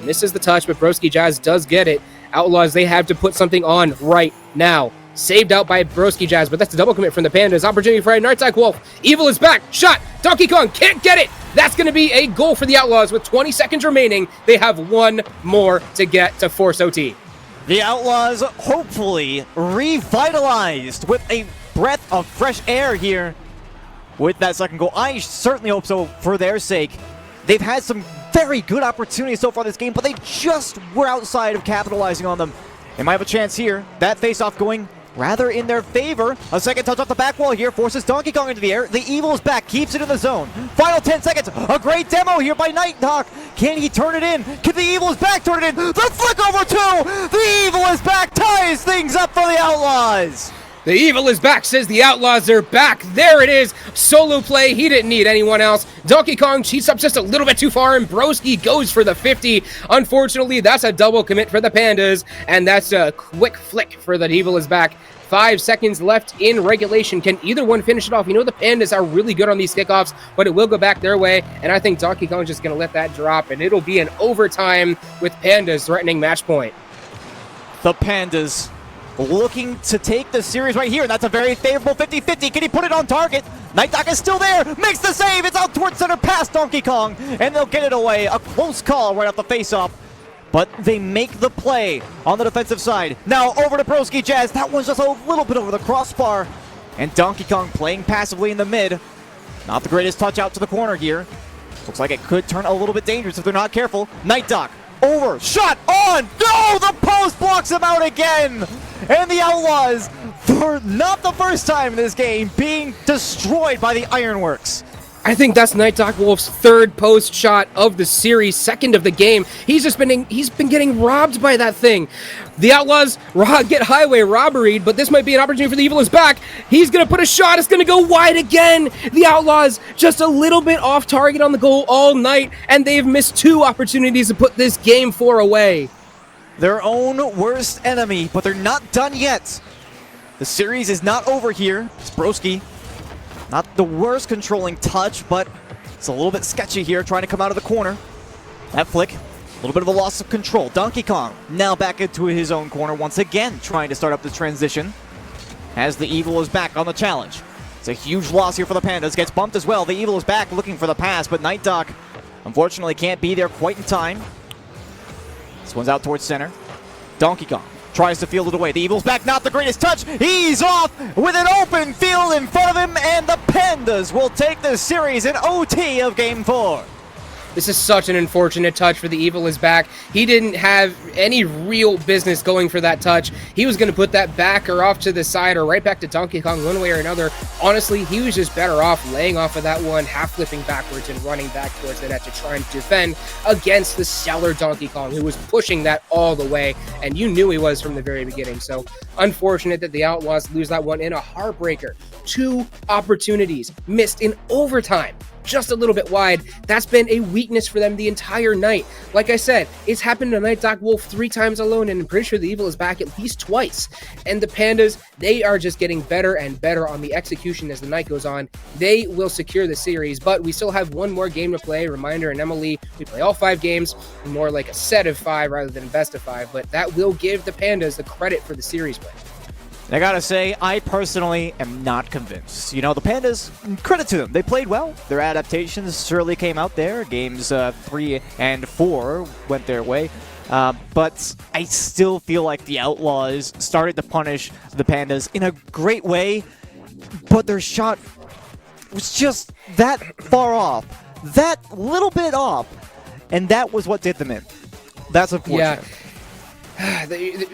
Misses the touch, but Broski Jazz does get it. Outlaws, they have to put something on right now. Saved out by Broski Jazz, but that's a double commit from the Pandas. Opportunity for Nighthawk Wolf. Evil is back. Shot. Donkey Kong can't get it. That's going to be a goal for the Outlaws with 20 seconds remaining. They have one more to get to force OT. The Outlaws hopefully revitalized with a breath of fresh air here with that second goal. I certainly hope so for their sake. They've had some very good opportunities so far this game, but they just were outside of capitalizing on them. They might have a chance here. That face-off going rather in their favor. A second touch off the back wall here forces Donkey Kong into the air. The Evil is back, keeps it in the zone. Final 10 seconds. A great demo here by Nighthawk. Can he turn it in? Can the Evil is back turn it in? The flick over two! The Evil is back, ties things up for the Outlaws. The Evil is back, says the Outlaws. They're back. There it is. Solo play. He didn't need anyone else. Donkey Kong cheats up just a little bit too far, and Broski goes for the 50. Unfortunately, that's a double commit for the Pandas, and that's a quick flick for the Evil is back. 5 seconds left in regulation. Can either one finish it off? You know the Pandas are really good on these kickoffs, but it will go back their way, and I think Donkey Kong's just going to let that drop, and it'll be an overtime with Pandas threatening match point. The Pandas looking to take the series right here, and that's a very favorable 50-50. Can he put it on target? Nighthawk is still there, makes the save, it's out towards center past Donkey Kong, and they'll get it away. A close call right off the face-off, but they make the play on the defensive side. Now over to Broski Jazz, that one's just a little bit over the crossbar, and Donkey Kong playing passively in the mid. Not the greatest touch out to the corner here. Looks like it could turn a little bit dangerous if they're not careful. Nighthawk, over, shot, on, no! The post blocks him out again! And the Outlaws, for not the first time in this game, being destroyed by the Ironworks. I think that's Nighthawk Wolf's third post shot of the series, second of the game. He's been getting robbed by that thing. The Outlaws get highway robberied, but this might be an opportunity for the Evil is back. He's going to put a shot. It's going to go wide again. The Outlaws just a little bit off target on the goal all night, and they've missed 2 opportunities to put this game 4 away. Their own worst enemy, but they're not done yet. The series is not over here. It's Broski. Not the worst controlling touch, but it's a little bit sketchy here, trying to come out of the corner. That flick, a little bit of a loss of control. Donkey Kong now back into his own corner once again, trying to start up the transition as the Evil is back on the challenge. It's a huge loss here for the Pandas. Gets bumped as well. The Evil is back looking for the pass, but Nighthawk unfortunately can't be there quite in time. This one's out towards center. Donkey Kong tries to field it away. The Evil's back, not the greatest touch. He's off with an open field in front of him, and the Pandas will take this series in OT of Game 4. This is such an unfortunate touch for the Evil is back. He didn't have any real business going for that touch. He was going to put that back or off to the side or right back to Donkey Kong one way or another. Honestly, he was just better off laying off of that one, half flipping backwards and running back towards the net to try and defend against the stellar Donkey Kong, who was pushing that all the way, and you knew he was from the very beginning. So unfortunate that the Outlaws lose that one in a heartbreaker. 2 opportunities missed in overtime. Just a little bit wide. That's been a weakness for them the entire night. Like I said, it's happened to Nighthawk Wolf 3 times alone, and I'm pretty sure the Evil is back at least twice. And the Pandas, they are just getting better and better on the execution as the night goes on. They will secure the series, but we still have one more game to play. Reminder, in MLE, we play all 5 games, more like a set of 5 rather than a best of 5, but that will give the Pandas the credit for the series win. I gotta say, I personally am not convinced. You know, the Pandas, credit to them. They played well. Their adaptations surely came out there. Games 3 and 4 went their way. But I still feel like the Outlaws started to punish the Pandas in a great way, but their shot was just that far off. That little bit off. And that was what did them in. That's unfortunate. Yeah.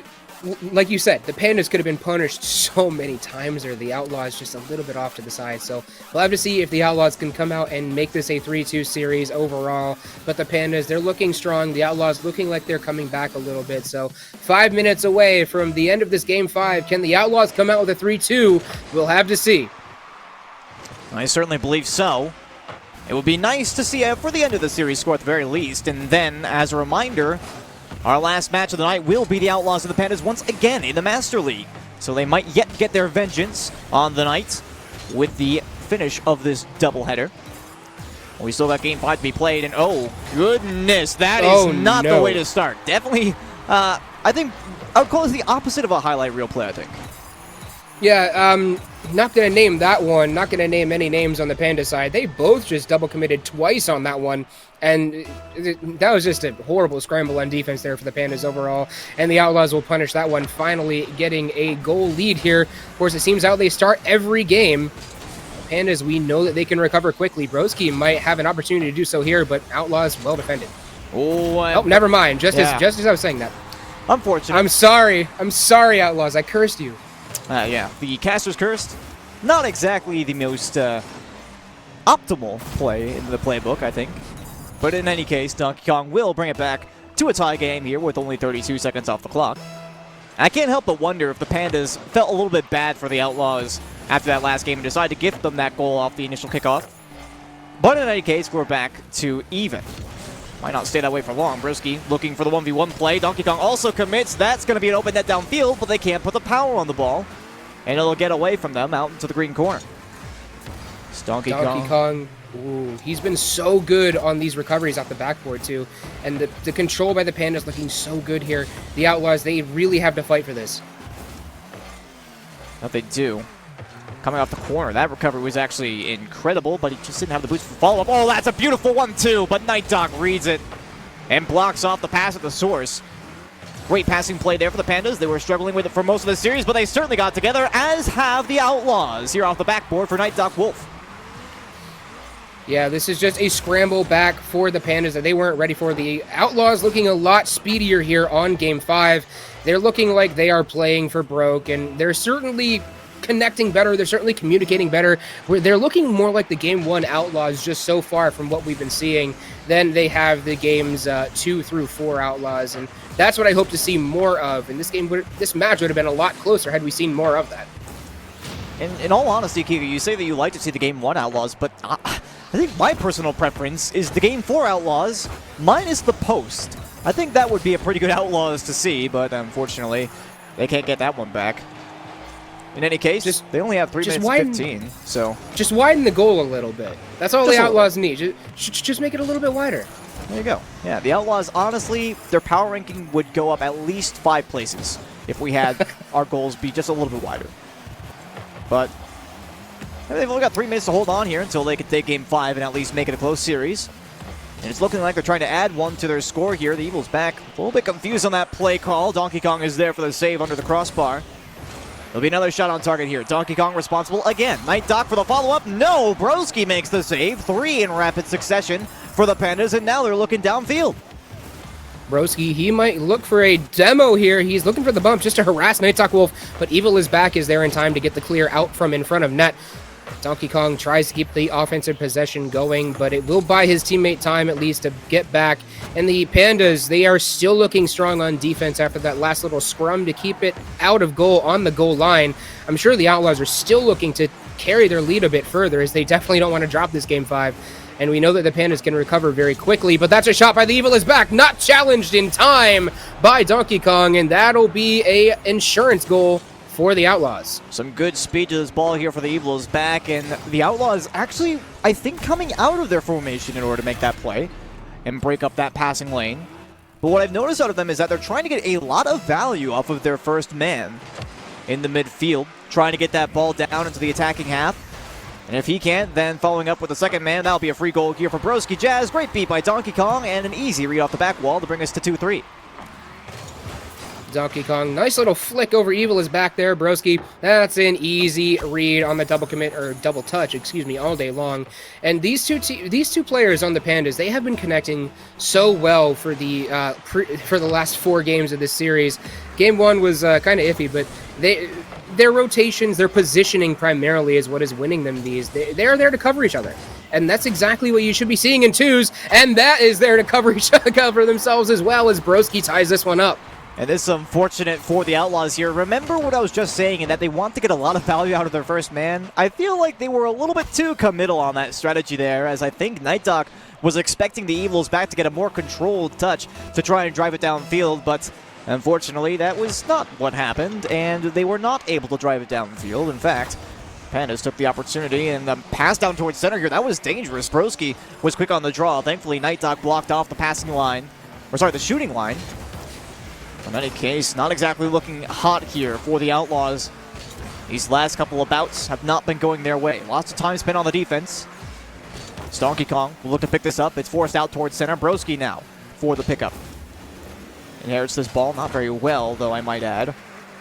Like you said, the Pandas could have been punished so many times there. The Outlaws just a little bit off to the side. So we'll have to see if the Outlaws can come out and make this a 3-2 series overall. But the Pandas, they're looking strong. The Outlaws looking like they're coming back a little bit. So 5 minutes away from the end of this Game 5. Can the Outlaws come out with a 3-2? We'll have to see. I certainly believe so. It would be nice to see for the end of the series score at the very least. And then, as a reminder, our last match of the night will be the Outlaws and the Pandas once again in the Master League. So they might yet get their vengeance on the night with the finish of this doubleheader. We still got Game 5 to be played, and oh, goodness, that is not the way to start. Definitely, I think, I would call this the opposite of a highlight reel play, I think. Yeah, not going to name that one. Not going to name any names on the Panda side. They both just double committed twice on that one. And that was just a horrible scramble on defense there for the Pandas overall. And the Outlaws will punish that one, finally getting a goal lead here. Of course, it seems how they start every game. Pandas, we know that they can recover quickly. Broski might have an opportunity to do so here, but Outlaws well defended. Oh, never mind. Just as I was saying that. Unfortunate. I'm sorry. I'm sorry, Outlaws. I cursed you. Yeah, the Caster's Cursed, not exactly the most optimal play in the playbook, I think. But in any case, Donkey Kong will bring it back to a tie game here with only 32 seconds off the clock. I can't help but wonder if the Pandas felt a little bit bad for the Outlaws after that last game and decided to gift them that goal off the initial kickoff. But in any case, we're back to even. Might not stay that way for long. Broski looking for the 1v1 play. Donkey Kong also commits. That's going to be an open net downfield, but they can't put the power on the ball. And it'll get away from them out into the green corner. It's Donkey Kong. Ooh, he's been so good on these recoveries off the backboard, too. And the control by the Pandas looking so good here. The Outlaws, they really have to fight for this. What they do. Coming off the corner. That recovery was actually incredible, but he just didn't have the boots for follow-up. Oh, that's a beautiful 1-2, but Night Dog reads it and blocks off the pass at the source. Great passing play there for the Pandas. They were struggling with it for most of the series, but they certainly got together, as have the Outlaws here off the backboard for Night Dog Wolf. Yeah, this is just a scramble back for the Pandas that they weren't ready for. The Outlaws looking a lot speedier here on Game 5. They're looking like they are playing for broke, and they're certainly connecting better. They're certainly communicating better. They're looking more like the Game 1 Outlaws just so far from what we've been seeing than they have the Games 2 through 4 Outlaws, and that's what I hope to see more of. And this match would have been a lot closer had we seen more of that. In all honesty, Kiko, you say that you like to see the Game 1 Outlaws, but I think my personal preference is the Game 4 Outlaws minus the post. I think that would be a pretty good Outlaws to see, but unfortunately, they can't get that one back. In any case, they only have 3 minutes and 15, so... Just widen the goal a little bit. That's all the Outlaws need. Just make it a little bit wider. There you go. Yeah, the Outlaws, honestly, their power ranking would go up at least 5 places if we had our goals be just a little bit wider. But they've only got 3 minutes to hold on here until they can take Game 5 and at least make it a close series. And it's looking like they're trying to add 1 to their score here. The Evil's back. A little bit confused on that play call. Donkey Kong is there for the save under the crossbar. There'll be another shot on target here. Donkey Kong responsible again. Night Doc for the follow-up. No! Broski makes the save. 3 in rapid succession for the Pandas, and now they're looking downfield. Broski, he might look for a demo here. He's looking for the bump just to harass Night Doc Wolf, but Evil is back, is there in time to get the clear out from in front of net. Donkey Kong tries to keep the offensive possession going, but it will buy his teammate time at least to get back. And the Pandas, they are still looking strong on defense after that last little scrum to keep it out of goal on the goal line. I'm sure the Outlaws are still looking to carry their lead a bit further, as they definitely don't want to drop this Game 5. And we know that the Pandas can recover very quickly, but that's a shot by the Evil is back, not challenged in time by Donkey Kong, and that'll be a insurance goal for the Outlaws. Some good speed to this ball here for the Evil is back, and the Outlaws actually, I think, coming out of their formation in order to make that play and break up that passing lane. But what I've noticed out of them is that they're trying to get a lot of value off of their first man in the midfield, trying to get that ball down into the attacking half. And if he can't, then following up with the second man, that'll be a free goal here for Broski Jazz. Great beat by Donkey Kong, and an easy read off the back wall to bring us to 2-3. Donkey Kong, nice little flick over Evil is back there. Broski, that's an easy read on the double commit, or double touch, excuse me, all day long. And these two players on the Pandas, they have been connecting so well for the last 4 games of this series. Game 1 was kind of iffy, but their rotations, their positioning primarily is what is winning them these. They're there to cover each other. And that's exactly what you should be seeing in 2s, and that is there to cover themselves as well, as Broski ties this one up. And this is unfortunate for the Outlaws here. Remember what I was just saying, in that they want to get a lot of value out of their first man? I feel like they were a little bit too committal on that strategy there, as I think Night Doc was expecting the Evils back to get a more controlled touch to try and drive it downfield, but unfortunately that was not what happened, and they were not able to drive it downfield. In fact, Pandas took the opportunity and pass down towards center here. That was dangerous. Broski was quick on the draw. Thankfully, Night Doc blocked off the passing line, or sorry, the shooting line. In any case, not exactly looking hot here for the Outlaws. These last couple of bouts have not been going their way. Lots of time spent on the defense. It's Donkey Kong will look to pick this up. It's forced out towards center. Broski now for the pickup. Inherits this ball, not very well, though, I might add.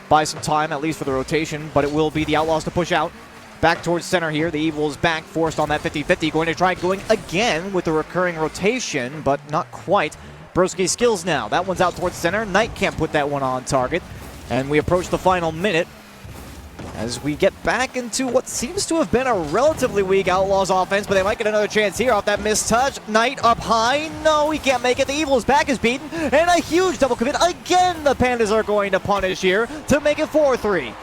Buy some time, at least for the rotation, but it will be the Outlaws to push out. Back towards center here. The Evil is back, forced on that 50-50. Going to try going again with the recurring rotation, but not quite. Broski's skills now. That one's out towards center. Knight can't put that one on target. And we approach the final minute as we get back into what seems to have been a relatively weak Outlaws offense, but they might get another chance here off that missed touch. Knight up high. No, he can't make it. The Evil's back is beaten, and a huge double commit. Again, the Pandas are going to punish here to make it 4-3.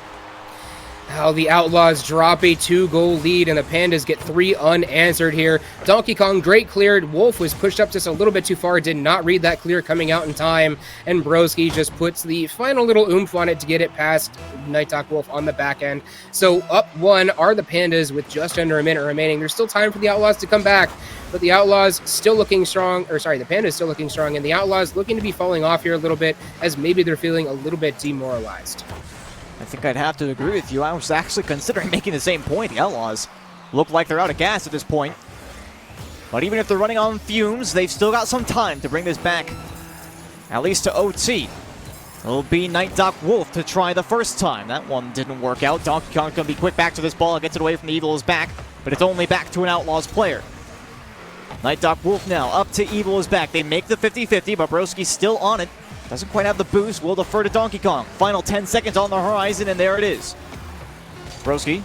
How the Outlaws drop a 2-goal lead and the Pandas get 3 unanswered here. Donkey Kong, great cleared. Wolf was pushed up just a little bit too far, did not read that clear coming out in time. And Broski just puts the final little oomph on it to get it past Night Doc Wolf on the back end. So up 1 are the Pandas with just under a minute remaining. There's still time for the Outlaws to come back, but the Outlaws still looking strong, or sorry, the Pandas still looking strong, and the Outlaws looking to be falling off here a little bit as maybe they're feeling a little bit demoralized. I think I'd have to agree with you. I was actually considering making the same point. The Outlaws look like they're out of gas at this point. But even if they're running on fumes, they've still got some time to bring this back, at least to OT. It'll be Night Doc Wolf to try the first time. That one didn't work out. Donkey Kong's going to be quick back to this ball. Gets it away from the Evil's back, but it's only back to an Outlaws player. Night Doc Wolf now up to Evil's back. They make the 50-50, but Broski's still on it. Doesn't quite have the boost. Will defer to Donkey Kong. Final 10 seconds on the horizon, and there it is. Broski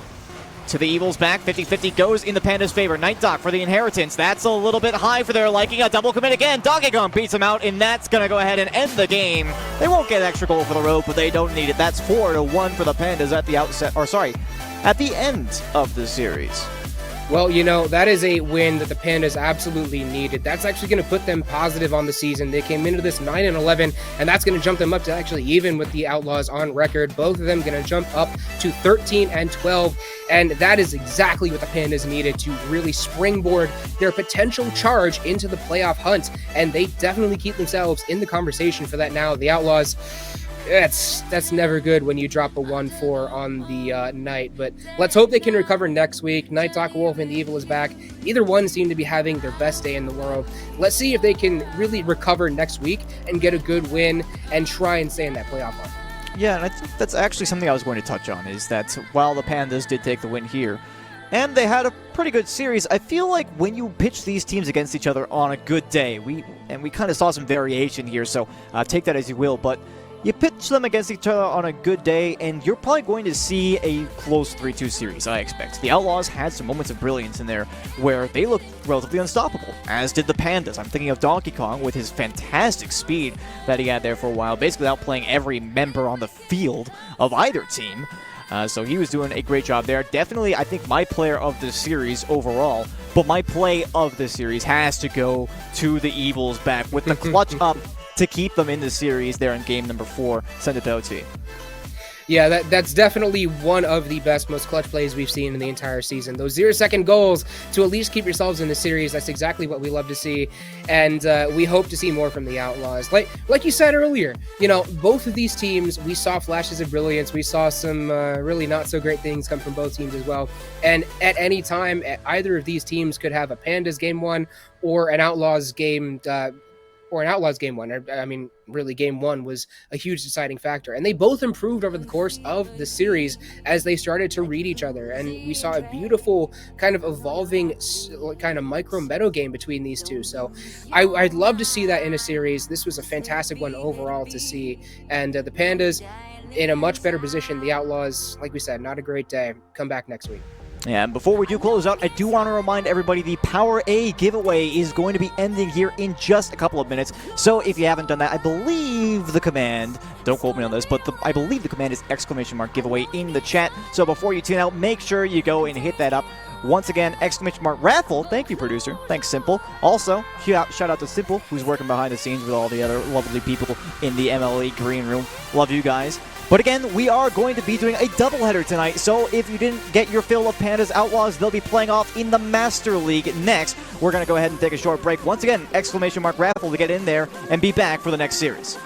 to the Evil's back. 50-50 goes in the Pandas' favor. Night Doc for the inheritance. That's a little bit high for their liking. A double commit again. Donkey Kong beats him out, and that's going to go ahead and end the game. They won't get an extra goal for the road, but they don't need it. That's 4-1 for the Pandas at the outset, or sorry, at the end of the series. Well, you know, that is a win that the Pandas absolutely needed. That's actually going to put them positive on the season. They came into this 9-11, and that's going to jump them up to actually even with the Outlaws on record. Both of them going to jump up to 13-12, and that is exactly what the Pandas needed to really springboard their potential charge into the playoff hunt, and they definitely keep themselves in the conversation for that now. The Outlaws, that's never good when you drop a 1-4 on the night, but let's hope they can recover next week. Night Doc Wolf and the Evil is back. Either one seem to be having their best day in the world. Let's see if they can really recover next week and get a good win and try and stay in that playoff hunt. Yeah, and I think that's actually something I was going to touch on, is that while the Pandas did take the win here, and they had a pretty good series, I feel like when you pitch these teams against each other on a good day, we kind of saw some variation here, so take that as you will, but you pitch them against each other on a good day, and you're probably going to see a close 3-2 series, I expect. The Outlaws had some moments of brilliance in there where they looked relatively unstoppable, as did the Pandas. I'm thinking of Donkey Kong with his fantastic speed that he had there for a while, basically outplaying every member on the field of either team. So he was doing a great job there. Definitely, I think, my player of the series overall, but my play of the series has to go to the Evil's back with the clutch up to keep them in the series there in game number 4, send it to OT. Yeah, that's definitely one of the best, most clutch plays we've seen in the entire season. Those 0-second goals to at least keep yourselves in the series, that's exactly what we love to see, and we hope to see more from the Outlaws. Like you said earlier, you know, both of these teams, we saw flashes of brilliance. We saw some really not so great things come from both teams as well, and at any time, either of these teams could have a Pandas game 1 or an Outlaws game 1. I mean, really, game 1 was a huge deciding factor. And they both improved over the course of the series as they started to read each other. And we saw a beautiful kind of evolving kind of micro meta game between these two. So I'd love to see that in a series. This was a fantastic one overall to see. And the Pandas in a much better position. The Outlaws, like we said, not a great day. Come back next week. Yeah, and before we do close out, I do want to remind everybody the Power A giveaway is going to be ending here in just a couple of minutes. So if you haven't done that, I believe the command, don't quote me on this, but I believe the command is !giveaway in the chat. So before you tune out, make sure you go and hit that up. Once again, !raffle. Thank you, producer. Thanks, Simple. Also, shout out to Simple, who's working behind the scenes with all the other lovely people in the MLE green room. Love you guys. But again, we are going to be doing a doubleheader tonight, so if you didn't get your fill of Pandas Outlaws, they'll be playing off in the Master League next. We're going to go ahead and take a short break. Once again, !raffle to get in there and be back for the next series.